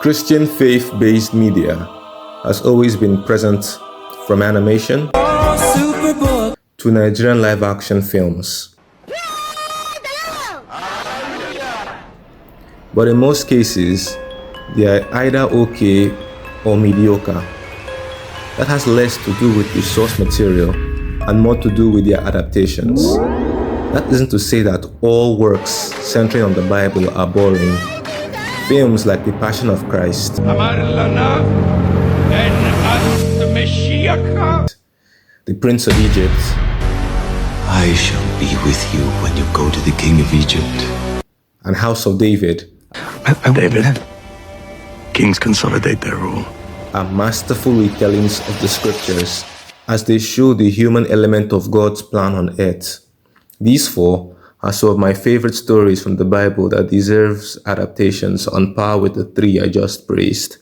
Christian faith-based media has always been present, from animation to Nigerian live-action films. But in most cases, they are either okay or mediocre. That has less to do with the source material and more to do with their adaptations. That isn't to say that all works centering on the Bible are boring. Films like The Passion of Christ, The Prince of Egypt, I shall be with you when you go to the king of Egypt, and House of David David, kings consolidate their rule. are masterful retellings of the scriptures as they show the human element of God's plan on earth. These four are some of my favorite stories from the Bible that deserves adaptations on par with the three I just praised.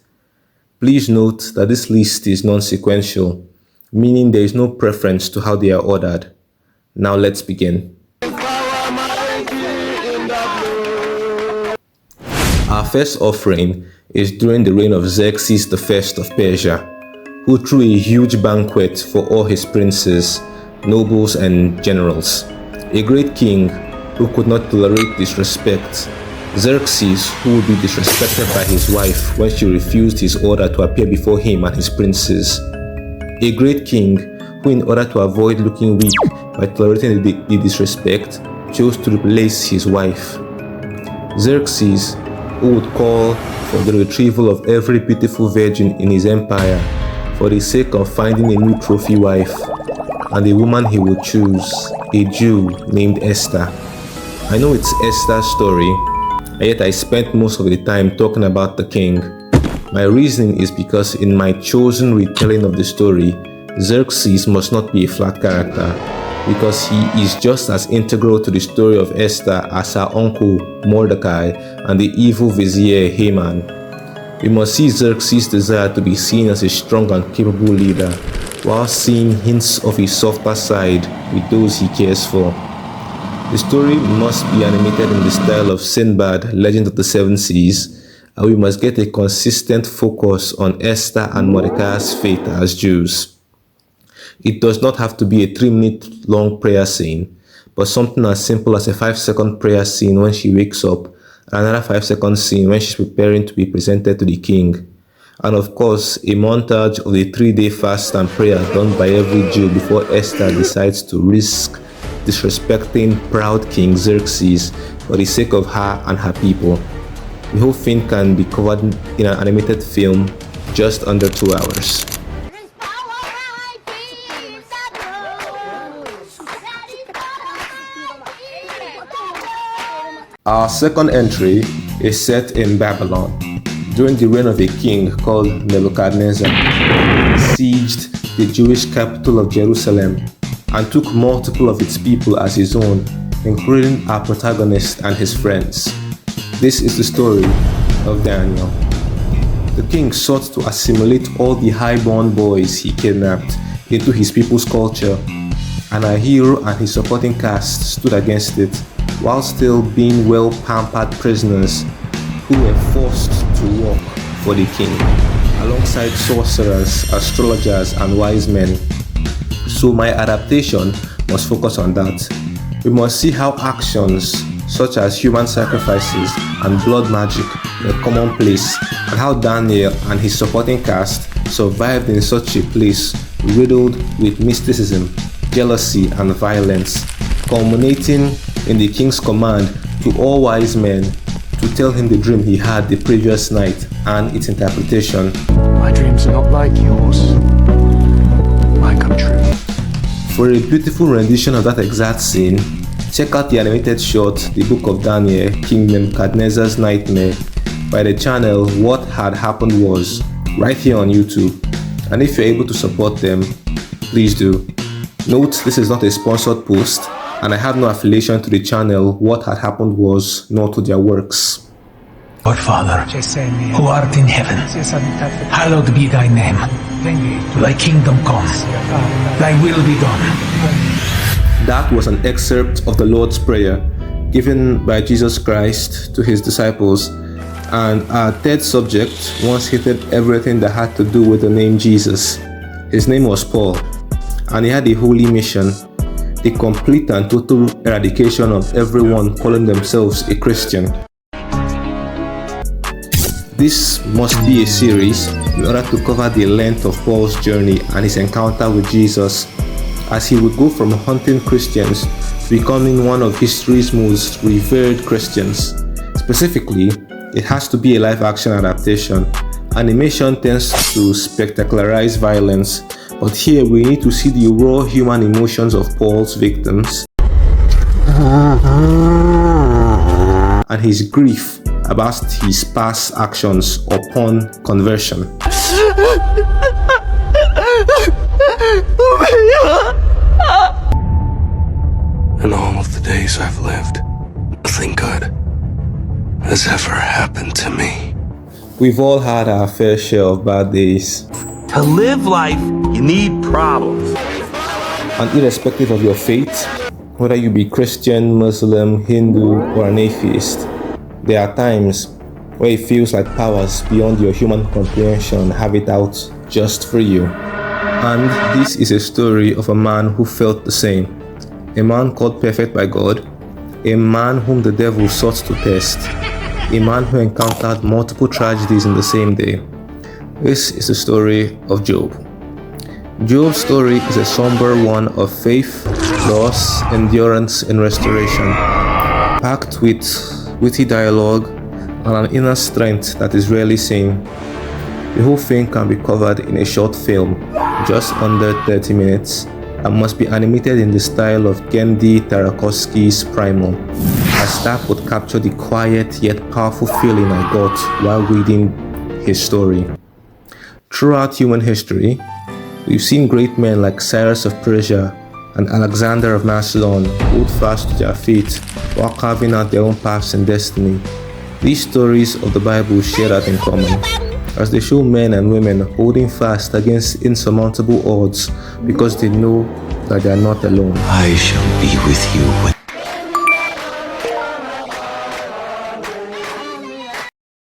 Please note that this list is non-sequential, meaning there is no preference to how they are ordered. Now let's begin. Our first offering is during the reign of Xerxes I of Persia, who threw a huge banquet for all his princes, nobles, and generals. A great king who could not tolerate disrespect. Xerxes, who would be disrespected by his wife when she refused his order to appear before him and his princes. A great king who, in order to avoid looking weak by tolerating the disrespect, chose to replace his wife. Xerxes, who would call for the retrieval of every beautiful virgin in his empire for the sake of finding a new trophy wife, and the woman he would choose, a Jew named Esther. I know it's Esther's story, and yet I spent most of the time talking about the king. My reasoning is because in my chosen retelling of the story, Xerxes must not be a flat character, because he is just as integral to the story of Esther as her uncle Mordecai and the evil vizier Haman. We must see Xerxes' desire to be seen as a strong and capable leader, while seeing hints of his softer side with those he cares for. The story must be animated in the style of Sinbad, Legend of the Seven Seas, and we must get a consistent focus on Esther and Mordecai's fate as Jews. It does not have to be a 3-minute long prayer scene, but something as simple as a 5-second prayer scene when she wakes up, and another 5-second scene when she's preparing to be presented to the king. And of course, a montage of the 3-day fast and prayer done by every Jew before Esther decides to risk disrespecting proud King Xerxes for the sake of her and her people. The whole thing can be covered in an animated film just under 2 hours. Our second entry is set in Babylon during the reign of a king called Nebuchadnezzar. He sieged the Jewish capital of Jerusalem and took multiple of its people as his own, including our protagonist and his friends. This is the story of Daniel. The king sought to assimilate all the high-born boys he kidnapped into his people's culture, and our hero and his supporting cast stood against it, while still being well-pampered prisoners who were forced to work for the king, alongside sorcerers, astrologers, and wise men. So my adaptation must focus on that. We must see how actions such as human sacrifices and blood magic were commonplace, and how Daniel and his supporting cast survived in such a place riddled with mysticism, jealousy, and violence, culminating in the king's command to all wise men to tell him the dream he had the previous night and its interpretation. My dreams are not like yours. Mine come true. For a beautiful rendition of that exact scene, check out the animated short The Book of Daniel, King Nebuchadnezzar's Nightmare, by the channel What Had Happened Was, right here on YouTube. And if you're able to support them, please do. Note, this is not a sponsored post, and I have no affiliation to the channel What Had Happened Was, nor to their works. Our Father, who art in heaven, hallowed be thy name. Thy kingdom come, thy will be done. That was an excerpt of the Lord's Prayer given by Jesus Christ to his disciples And our third subject once hated everything that had to do with the name Jesus. His name was Paul, and he had a holy mission: the complete and total eradication of everyone calling themselves a Christian. This must be a series in order to cover the length of Paul's journey and his encounter with Jesus, as he would go from hunting Christians to becoming one of history's most revered Christians. Specifically, it has to be a live-action adaptation. Animation tends to spectacularize violence, but here we need to see the raw human emotions of Paul's victims and his grief about his past actions upon conversion. In all of the days I've lived, nothing good has ever happened to me. We've all had our fair share of bad days. To live life, you need problems. And irrespective of your faith, whether you be Christian, Muslim, Hindu, or an atheist, there are times where it feels like powers beyond your human comprehension have it out just for you. And this is a story of a man who felt the same. A man called perfect by God, a man whom the devil sought to test, a man who encountered multiple tragedies in the same day. This is the story of Job. Job's story is a somber one of faith, loss, endurance, and restoration, packed with witty dialogue and an inner strength that is rarely seen. The whole thing can be covered in a short film, just under 30 minutes, and must be animated in the style of Genndy Tartakovsky's Primal, as that would capture the quiet yet powerful feeling I got while reading his story. Throughout human history, we've seen great men like Cyrus of Persia and Alexander of Macedon hold fast to their faith while carving out their own paths and destiny. These stories of the Bible share that in common, as they show men and women holding fast against insurmountable odds because they know that they are not alone. I shall be with you when